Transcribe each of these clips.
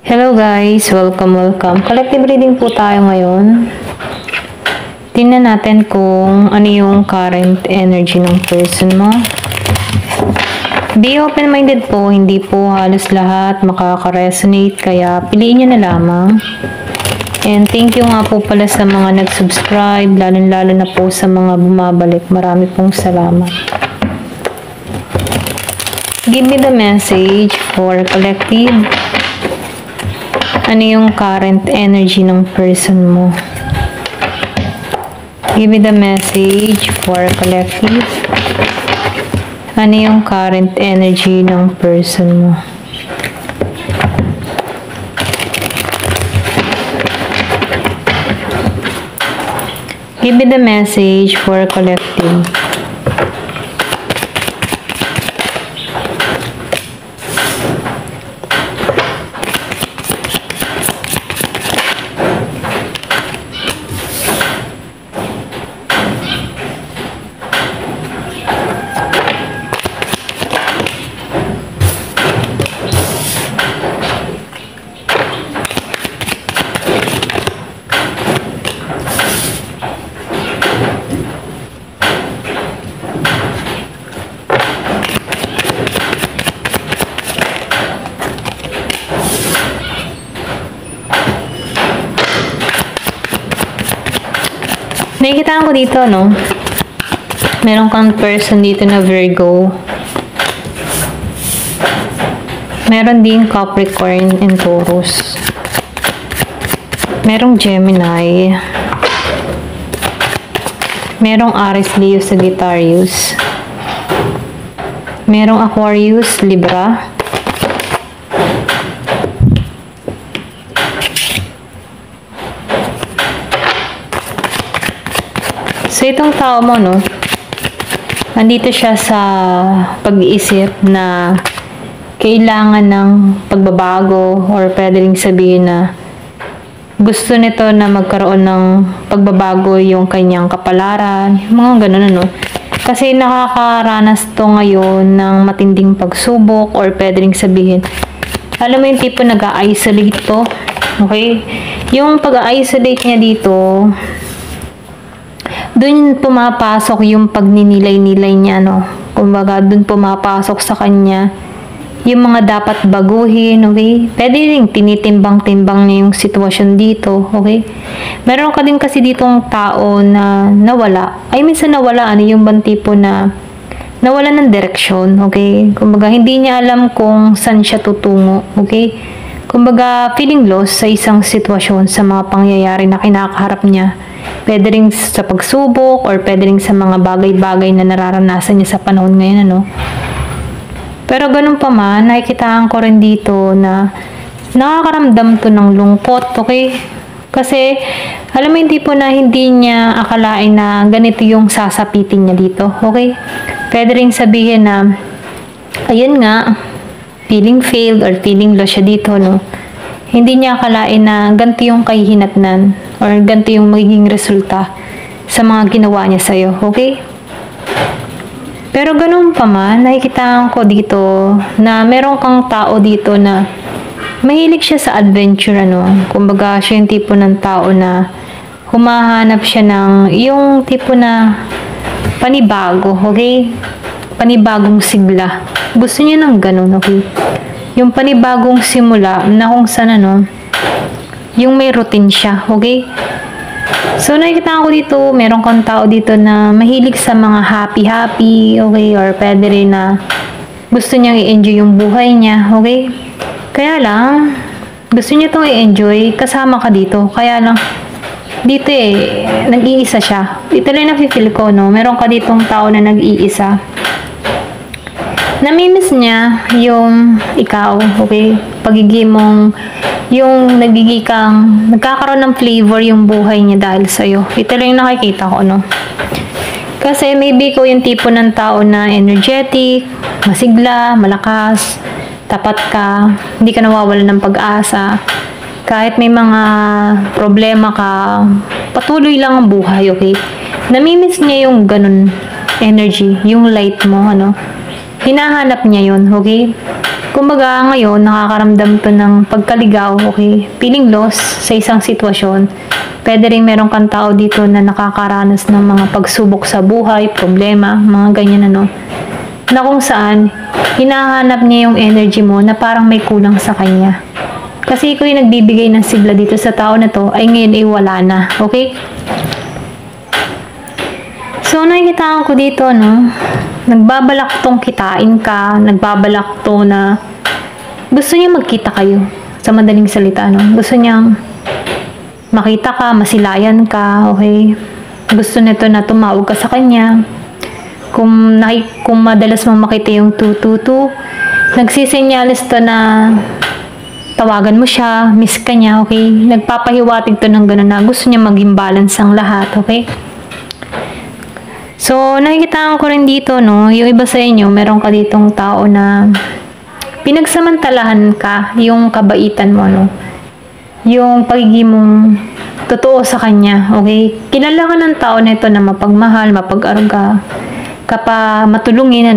Hello guys, welcome. Collective reading po tayo ngayon. Tingnan natin kung ano yung current energy ng person mo. Be open-minded po, hindi po halos lahat makaka-resonate, kaya piliin nyo na lamang. And thank you nga po pala sa mga nag-subscribe, lalo na po sa mga bumabalik. Marami pong salamat. Give me the message for collective. Ano yung current energy ng person mo? Give me the message for collective. Ano yung current energy ng person mo? Give me the message for collective. Nakikita ko dito, no? Meron kang person dito na Virgo. Meron din Capricorn and Taurus. Merong Gemini. Merong Aries, Leo, Sagittarius. Merong Aquarius, Libra. So, itong tao mo, no, andito siya sa pag-iisip na kailangan ng pagbabago or pwede rin sabihin na gusto nito na magkaroon ng pagbabago yung kanyang kapalaran, mga ganun, no. Kasi nakakaranas to ngayon ng matinding pagsubok or pwede rin sabihin, alam mo yung tipo nag-isolate to, okay? Yung pag-isolate niya dito, doon pumapasok yung pagninilay-nilay niya, no? Kumbaga, doon pumapasok sa kanya yung mga dapat baguhin, okay? Pwede rin tinitimbang-timbang niya yung sitwasyon dito, okay? Meron ka din kasi ditong tao na nawala. Ay, minsan nawala, ano yung bang tipo na nawala ng direksyon, okay? Kumbaga, hindi niya alam kung saan siya tutungo, okay? Kumbaga, feeling lost sa isang sitwasyon, sa mga pangyayari na kinakaharap niya. Pwede rin sa pagsubok or pwede rin sa mga bagay-bagay na nararanasan niya sa panahon ngayon, ano. Pero ganun pa man, nakikitaan ko rin dito na nakakaramdam to ng lungkot, okay? Kasi, alam mo yung tipo na hindi niya akalain na ganito yung sasapitin niya dito, okay? Pwede rin sabihin na, ayun nga, feeling failed or feeling lost siya dito, no? Hindi niya akalain na ganito yung kahihinatnan or ganito yung magiging resulta sa mga ginawa niya sa'yo, okay? Pero ganun pa man, nakikita ko dito na meron kang tao dito na mahilig siya sa adventure, ano? Kumbaga, siya yung tipo ng tao na humahanap siya ng yung tipo na panibago, okay? Panibagong sigla. Gusto niya ng ganun, okay? Yung panibagong simula na kung saan, ano, yung may routine siya, okay? So, nakikita ko dito, meron kang tao dito na mahilig sa mga happy-happy, okay? Or pwede rin na gusto niyang i-enjoy yung buhay niya, okay? Kaya lang, gusto niya itong i-enjoy, kasama ka dito. Kaya lang, dito nag-iisa siya. Ito lang nafe-feel ko, no? Meron ka ditong tao na nag-iisa. Namimiss niya yung ikaw, okay? Pagiging mong, yung nagkakaroon ng flavor yung buhay niya dahil sa'yo. Ito lang yung nakikita ko, no? Kasi maybe ko yung tipo ng tao na energetic, masigla, malakas, tapat ka, hindi ka nawawalan ng pag-asa. Kahit may mga problema ka, patuloy lang ang buhay, okay? Namimiss niya yung ganun energy, yung light mo, ano? Hinahanap niya yun, okay? Kumbaga, ngayon, nakakaramdam to ng pagkaligaw, okay? Feeling lost sa isang sitwasyon. Pwede rin meron kang tao dito na nakakaranas ng mga pagsubok sa buhay, problema, mga ganyan na kung saan, hinahanap niya yung energy mo na parang may kulang sa kanya. Kasi ikaw yung nagbibigay ng sigla dito sa tao na to, ay ngayon ay wala na, okay? So, nakikita ko dito, nagbabalak tong kitain ka, nagbabalak to na gusto niya magkita kayo, sa madaling salita, Gusto niyang makita ka, masilayan ka, okay? Gusto nito na tumawag ka sa kanya. Kung madalas mo makita yung 222, nagsisenyalis to na tawagan mo siya, miss ka niya, okay? Nagpapahiwatig to ng gano'n na gusto niya maging balance ang lahat, okay? So, nakikita ko rin dito, yung iba sa inyo, meron ka ditong tao na pinagsamantalahan ka, yung kabaitan mo, yung pagiging mong totoo sa kanya, okay? Kilala ka ng tao na ito na mapagmahal, mapag-aruga, matulungin,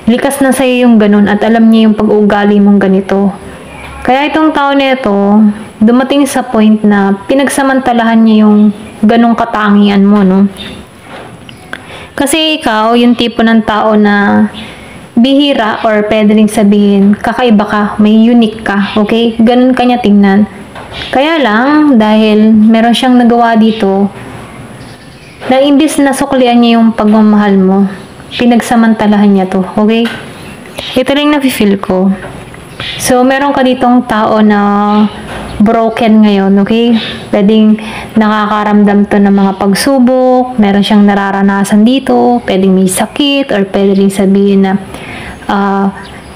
likas na sa'yo yung ganun at alam niya yung pag-uugali mong ganito. Kaya itong tao na ito, dumating sa point na pinagsamantalahan niya yung ganung katangian mo, Kasi ikaw, yung tipo ng tao na bihira or pwede rin sabihin, kakaiba ka, may unique ka, okay? Ganun kanya tingnan. Kaya lang, dahil meron siyang nagawa dito, na imbis na suklian niya yung pagmamahal mo, pinagsamantalahan niya to, okay? Ito rin nafe-feel ko. So, meron ka ditong tao na broken ngayon, okay? Pwedeng nakakaramdam to ng mga pagsubok, meron siyang nararanasan dito, pwedeng may sakit, or pwede rin sabihin na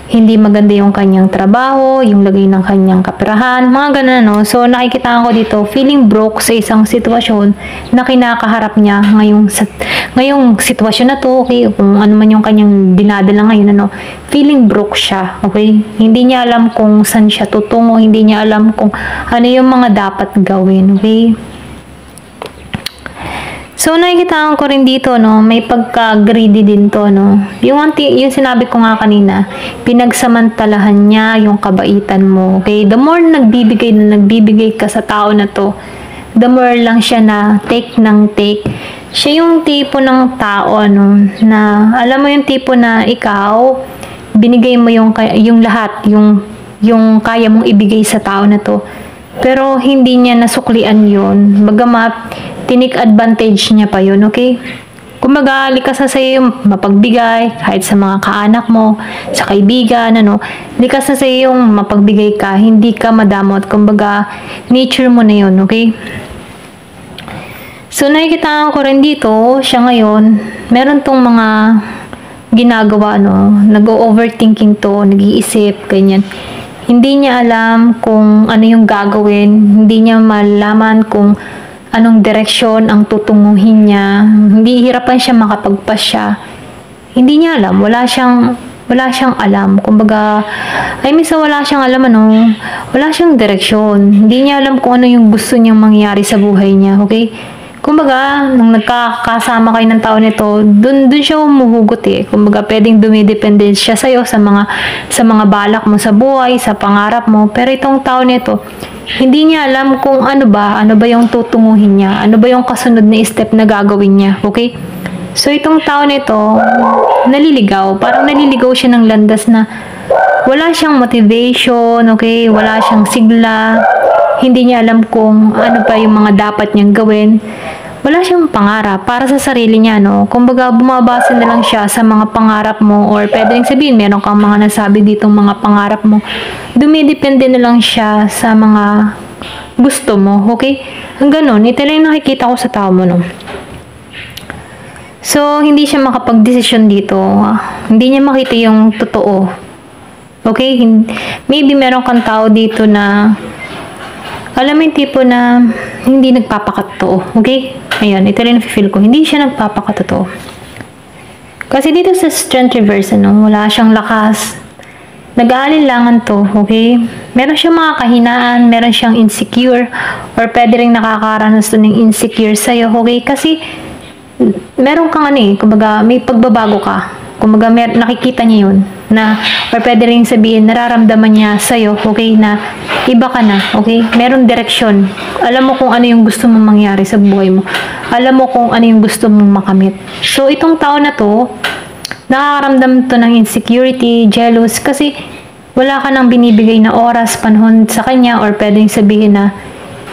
hindi maganda yung kanyang trabaho, yung lagay ng kanyang kapirahan, mga ganun, So, nakikita ko dito, feeling broke sa isang sitwasyon na kinakaharap niya ngayong sitwasyon na to, okay? Kung ano man yung kanyang dinadala ngayon, feeling broke siya, okay? Hindi niya alam kung saan siya tutungo, hindi niya alam kung ano yung mga dapat gawin, okay? So, nakikita ko rin dito, may pagka-greedy din to, Yung sinabi ko nga kanina, pinagsamantalahan niya yung kabaitan mo, okay? The more nagbibigay ka sa tao na to, the more lang siya na take ng take. Siya yung tipo ng tao, na, alam mo yung tipo na ikaw, binigay mo yung lahat, yung kaya mong ibigay sa tao na to. Pero, hindi niya nasuklian yun. Bagamat, tinik advantage niya pa yun, okay? Kumbaga, likas na sa'yo yung mapagbigay, kahit sa mga kaanak mo, sa kaibigan, likas na sa'yo yung mapagbigay ka, hindi ka madamot. Kumbaga, nature mo na yun, okay? So, nakikita ko rin dito, siya ngayon, meron tong mga ginagawa, nag-overthinking to, nag-iisip, ganyan. Hindi niya alam kung ano yung gagawin, hindi niya malaman kung anong direksyon ang tutunguhin niya. Hindi hirapan siya makapagpasya. Hindi niya alam, wala siyang alam. Kumbaga, minsan wala siyang alam, wala siyang direksyon. Hindi niya alam kung ano yung gusto niyang mangyari sa buhay niya, okay? Kumbaga, nung nagkakasama kayo ng tao nito, dun siya umuhugot eh. Kumbaga, pwedeng dumidepende siya sa'yo sa mga balak mo sa buhay, sa pangarap mo. Pero itong tao nito, hindi niya alam kung ano ba yung tutunguhin niya, ano ba yung kasunod na step na gagawin niya, okay? So, itong tao nito, naliligaw. Parang naliligaw siya ng landas na wala siyang motivation, okay? Wala siyang sigla. Hindi niya alam kung ano pa yung mga dapat niyang gawin. Wala siyang pangarap para sa sarili niya, Kumbaga, bumabase na lang siya sa mga pangarap mo, or pwede rin sabihin, meron kang mga nasabi ditong mga pangarap mo. Dumidepende na lang siya sa mga gusto mo, okay? Ang ganun, ito lang yung nakikita ko sa tao mo, So, hindi siya makapag-desisyon dito. Hindi niya makita yung totoo. Okay? Maybe meron kang tao dito na alam mo yung tipo na hindi nagpapakatotoo. Okay? Ayan, ito rin feel ko. Hindi siya nagpapakatotoo. Kasi dito sa Strength Reverse, wala siyang lakas. Nag-aalinlangan to, okay? Meron siyang mga kahinaan, meron siyang insecure, or pwede rin nakakaranas to ng insecure sa'yo, okay? Kasi, meron kang kumbaga, may pagbabago ka. Kumbaga, nakikita niya yun. na, or pwede rin sabihin, nararamdaman niya sa'yo, okay, na iba ka na, okay? Meron direksyon. Alam mo kung ano yung gusto mong mangyari sa buhay mo. Alam mo kung ano yung gusto mong makamit. So, itong tao na to, nakakaramdam to ng insecurity, jealous, kasi wala ka nang binibigay na oras, panahon sa kanya, or pwedeng sabihin na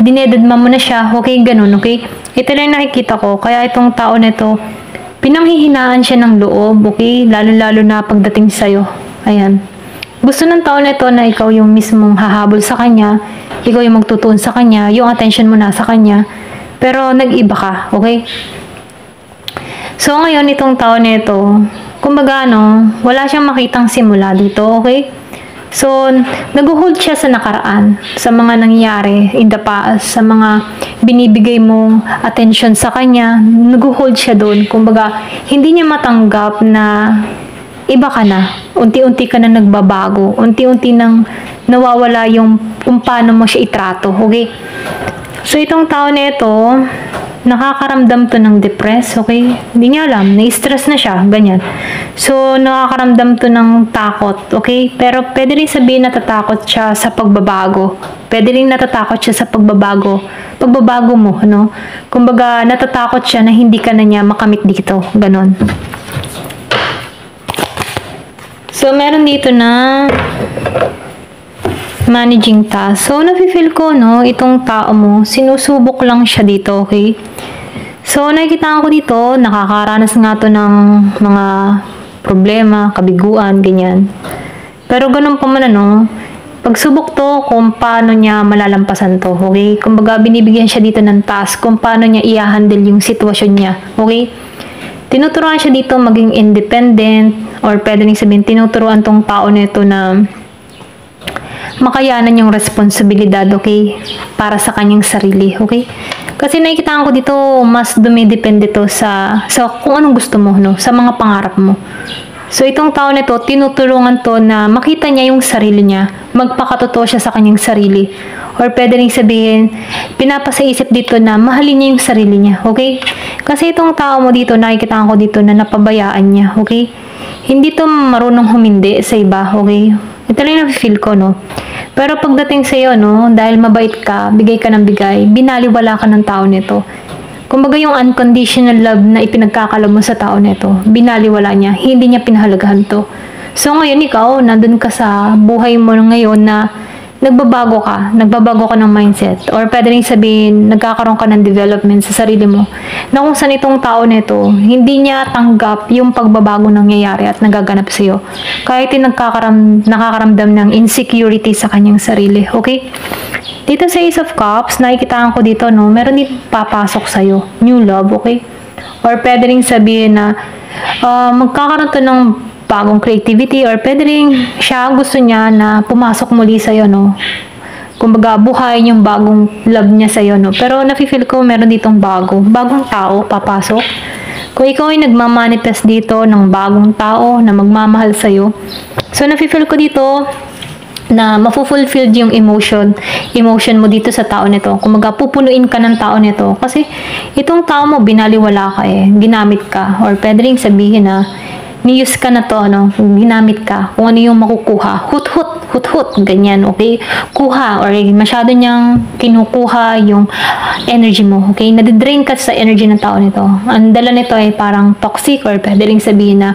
dinedadma mo na siya, okay, ganun, okay? Ito lang nakikita ko, kaya itong tao na to, pinanghihinaan siya ng loob, okay? Lalo-lalo na pagdating sa'yo. Ayan. Gusto ng tao na ito na ikaw yung mismong hahabol sa kanya, ikaw yung magtutuon sa kanya, yung attention mo na sa kanya, pero nag-iba ka, okay? So, ngayon, itong tao na ito, kumbaga, wala siyang makitang simula dito, okay? So, nag-hold siya sa nakaraan, sa mga nangyari in the past, sa mga binibigay mong attention sa kanya, nag-hold siya doon. Kumbaga, hindi niya matanggap na iba ka na. Unti-unti ka na nagbabago. Unti-unti nang nawawala yung kung paano mo siya itrato. Okay? So, itong tao na ito, nakakaramdam to ng depress, okay? Hindi niya alam, na-stress na siya, ganyan. So, nakakaramdam to ng takot, okay? Pero pwede rin sabihin natatakot siya sa pagbabago. Pwede rin natatakot siya sa pagbabago mo, ano? Kumbaga, natatakot siya na hindi ka na niya makamit dito, ganon. So, meron dito na managing task. So, nafe-feel ko, itong tao mo, sinusubok lang siya dito, okay? So, nakikita ko dito, nakakaranas nga to ng mga problema, kabiguan, ganyan. Pero ganun pa man, pagsubok to kung paano niya malalampasan to, okay? Kumbaga, binibigyan siya dito ng task kung paano niya i-handle yung sitwasyon niya, okay? Tinuturuan siya dito maging independent, or pwede rin sabihin, tinuturuan tong tao na ito na makayanan yung responsibilidad, okay? Para sa kanyang sarili, okay? Kasi nakikita ko dito, mas dumidepende to sa kung anong gusto mo, sa mga pangarap mo. So, itong tao na to, tinutulungan to na makita niya yung sarili niya, magpakatotoo siya sa kanyang sarili. Or pwede rin sabihin, pinapasaisip dito na mahalin niya yung sarili niya, okay? Kasi itong tao mo dito, nakikita ko dito na napabayaan niya, okay? Hindi to marunong humindi sa iba, okay? Ito lang yung feel ko, Pero pagdating sa iyo, dahil mabait ka, bigay ka ng bigay, binaliwala ka ng tao nito. Kumbaga yung unconditional love na ipinagkakalob mo sa tao nito, binaliwala niya, hindi niya pinahalagahan to. So ngayon ikaw, nandun ka sa buhay mo ngayon na nagbabago ka ng mindset, or pwede rin sabihin, nagkakaroon ka ng development sa sarili mo, na kung saan itong tao nito, hindi niya tanggap yung pagbabago nangyayari at nagaganap sa iyo. Kahit nakakaramdam ng insecurity sa kanyang sarili, okay? Dito sa Ace of Cups, nakikita ko dito, meron din papasok sa iyo, new love, okay? Or pwede rin sabihin na magkakaroon to ng bagong creativity, or pwede rin siya gusto niya na pumasok muli sa'yo, Kumbaga, buhay yung bagong love niya sa'yo, Pero nafe-feel ko meron ditong bagong tao papasok. Kung ikaw ay nagmamanifest dito ng bagong tao na magmamahal sa'yo, so nafe-feel ko dito na mafulfilled yung emotion mo dito sa tao nito. Kumbaga, pupunuin ka ng tao nito. Kasi itong tao mo, binaliwala ka ginamit ka, or pwede rin sabihin na ni-use ka na to, ginamit ka, kung ano yung makukuha, hut-hut, ganyan, okay? Kuha, or masyado niyang kinukuha yung energy mo, okay? Nadidrain ka sa energy ng tao nito. Ang dala nito ay parang toxic, or pwede rin sabihin na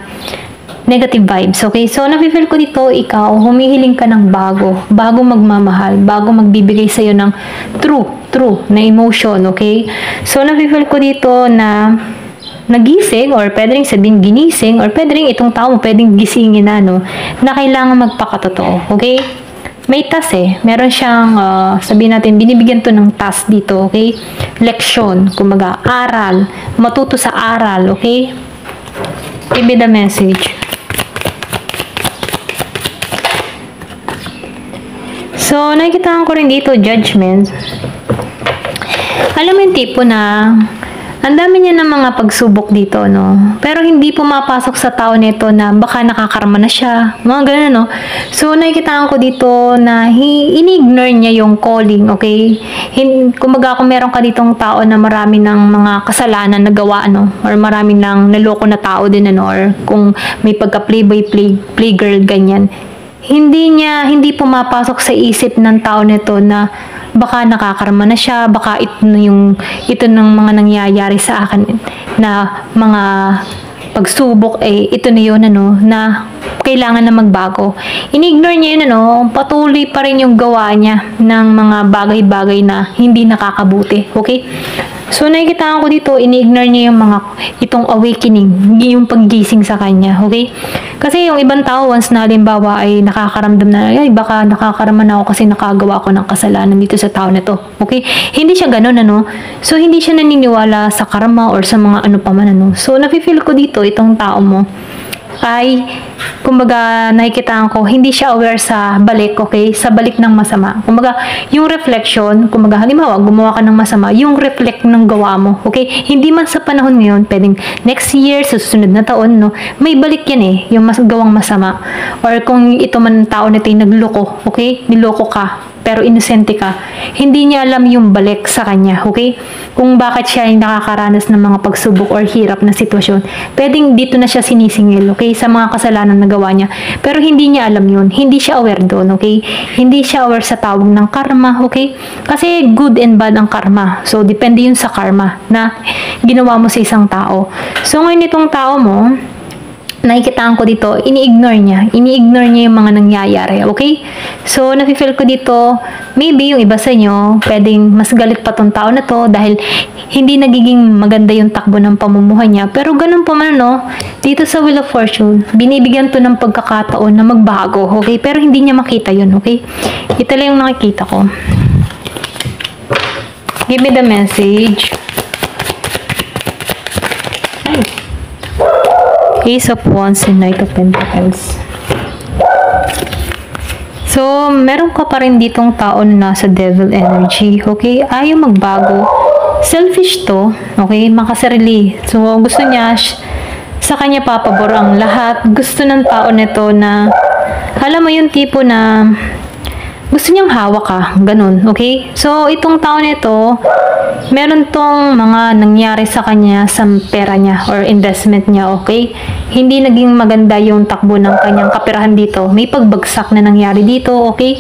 negative vibes, okay? So, nafe-feel ko dito, ikaw, humihiling ka ng bago magmamahal, bago magbibigay sa'yo ng true na emotion, okay? So, nafe-feel ko dito na nagising, or pwede rin sabihin ginising, or pwede rin itong tao mo pwedeng gisingin na, na kailangan magpakatotoo, okay? May task meron siyang, sabihin natin, binibigyan to ng task dito, okay? Leksyon, kumbaga, aral, matuto sa aral, okay? Give me the message. So, nakikita ko rin dito, judgment. Alam mo yung tipo na, Ang dami niya ng mga pagsubok dito, no? Pero hindi pumapasok sa tao nito na baka nakakarma na siya. Mga ganun, no? So, nakikitaan ko dito na ini-ignore niya yung calling, okay? Kumbaga, kung meron ka ditong tao na marami ng mga kasalanan na gawa, no? Or marami ng naloko na tao din, ano? Or kung may pagka-playboy, playgirl, ganyan. Hindi pumapasok sa isip ng tao nito na baka nakakarma na siya, baka ito ng mga nangyayari sa akin na mga pagsubok, ito na yun, ano, na kailangan na magbago. Ini-ignore niya yun, ano, patuloy pa rin yung gawa niya ng mga bagay-bagay na hindi nakakabuti, okay? So, nakikita ko dito, ini-ignore niya yung itong awakening, yung paggising sa kanya, okay? Kasi yung ibang tao, once na halimbawa ay nakakaramdam na, ay baka nakakaraman ako kasi nakagawa ko ng kasalanan dito sa tao na to, okay? Hindi siya ganun, ano? So, hindi siya naniniwala sa karma or sa mga ano pa man, ano? So, nafe-feel ko dito, itong tao mo, ay, kumbaga, nakikitaan ko, hindi siya aware sa balik, okay? Sa balik ng masama. Kumbaga, yung reflection, kumbaga, halimbawa, gumawa ka ng masama, yung reflect ng gawa mo, okay? Hindi man sa panahon ngayon, pwedeng next year, sa susunod na taon, no? May balik yan yung gawang masama. Or kung ito man tao nito yung nagloko, okay? Niloko ka, pero inosente ka, hindi niya alam yung balik sa kanya, okay? Kung bakit siya ay nakakaranas ng mga pagsubok or hirap na sitwasyon. Pwedeng dito na siya sinisingil, okay? Sa mga kasalanan na gawa niya. Pero hindi niya alam yun. Hindi siya aware doon, okay? Hindi siya aware sa tawag ng karma, okay? Kasi good and bad ang karma. So, depende yun sa karma na ginawa mo sa isang tao. So, ngayon itong tao mo, nakikitaan ko dito, ini-ignore niya yung mga nangyayari, okay? So, nafe-feel ko dito, maybe yung iba sa inyo, pwedeng mas galit pa tong tao na to dahil hindi nagiging maganda yung takbo ng pamumuhay niya. Pero ganun pa man, no? Dito sa Wheel of Fortune, binibigyan to ng pagkakataon na magbago, okay? Pero hindi niya makita yun, okay? Ito lang yung nakikita ko. Give me the message. Ace of Wands and Knight of Pentacles. So, meron ka pa rin ditong tao na nasa devil energy, okay? Ayaw magbago. Selfish to, okay? Makasarili. So, gusto niya, sa kanya papabor ang lahat. Gusto ng tao nito na, alam mo yung tipo na, gusto niyang hawak ka, ganun, okay? So, itong tao nito, meron tong mga nangyari sa kanya sa pera niya or investment niya, okay? Hindi naging maganda yung takbo ng kanyang kaperahan dito. May pagbagsak na nangyari dito, okay?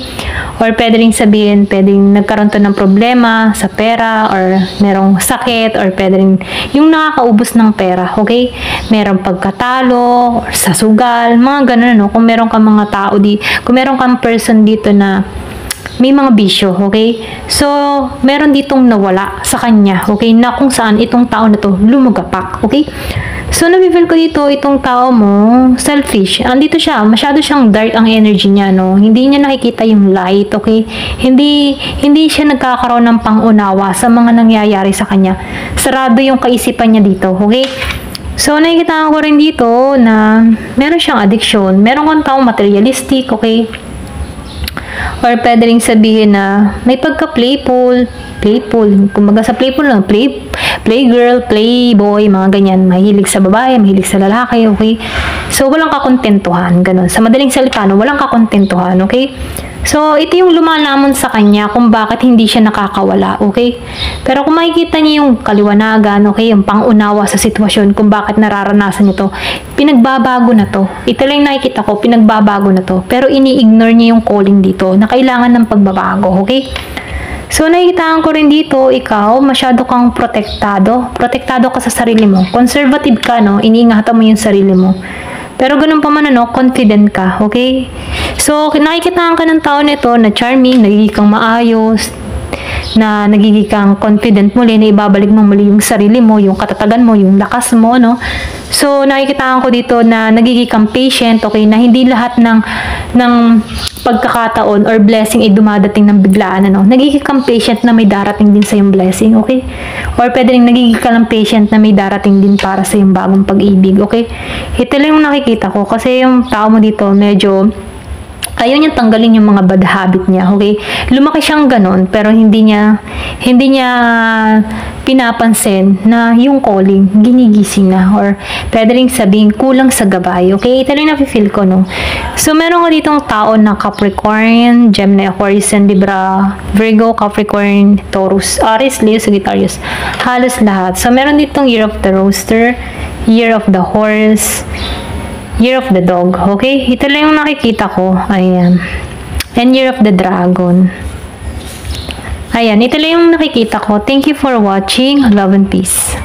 Or pwede rin sabihin, pwedeng nagkaroon to ng problema sa pera or merong sakit or pwede rin yung nakakaubos ng pera, okay? Merong pagkatalo or sa sugal, mga ganun, no? Kung meron kang mga tao kung meron kang person dito na may mga bisyo, okay? So, meron ditong nawala sa kanya, okay? Na kung saan itong tao na to lumagapak, okay? So, nabibigil ko dito, itong tao mo, selfish. Andito siya, masyado siyang dark ang energy niya, no? Hindi niya nakikita yung light, okay? Hindi siya nagkakaroon ng pangunawa sa mga nangyayari sa kanya. Sarado yung kaisipan niya dito, okay? So, nakikita ko rin dito na meron siyang addiction. Meron kang taong materialistic, okay? Or pwede rin sabihin na may pagka-playful. Kumbaga sa playful lang, playgirl, playboy, mga ganyan. Mahilig sa babae, mahilig sa lalaki, okay? So, walang kakontentuhan, ganun. Sa madaling salita, no, walang kakontentuhan, okay? So, ito yung lumalamon sa kanya kung bakit hindi siya nakakawala, okay? Pero kung makikita niya yung kaliwanagan, okay, yung pangunawa sa sitwasyon kung bakit nararanasan niya to, pinagbabago na to. Ito lang yung nakikita ko, pinagbabago na to. Pero ini-ignore niya yung calling dito na kailangan ng pagbabago, okay? So, nakikitaan ko rin dito, ikaw, masyado kang protektado. Protektado ka sa sarili mo. Conservative ka, no? Iniingatan mo yung sarili mo. Pero ganun pa man, ano, confident ka, okay? So, nakikitaan ka ng tao nito na charming, nagiging kang maayos, na nagiging kang confident muli, na ibabalik mo muli yung sarili mo, yung katatagan mo, yung lakas mo, no? So, nakikitaan ko dito na nagiging kang patient, okay? Na hindi lahat ng pagkakataon or blessing ay dumadating ng biglaan, ano? Nagiging kang patient na may darating din sa yung blessing, okay? Or pwede rin nagiging ka lang patient na may darating din para sa yung bagong pag-ibig, okay? Ito lang yung nakikita ko kasi yung tao mo dito medyo ayaw niyang tanggalin yung mga bad habit niya, okay? Lumaki siyang ganon, pero hindi niya pinapansin na yung calling, ginigising na, or pwede rin sabihin, kulang sa gabay, okay? Ito lang nafe-feel ko, no? So, meron ko ditong tao na Capricorn, Gemini, Aquarius, and Libra, Virgo, Capricorn, Taurus, Aries, Leo, Sagittarius, halos lahat. So, meron ditong Year of the Rooster, Year of the Horse, Year of the Dog, okay? Ito lang yung nakikita ko, ayan. And Year of the Dragon. Ayan, ito lang yung nakikita ko. Thank you for watching. Love and peace.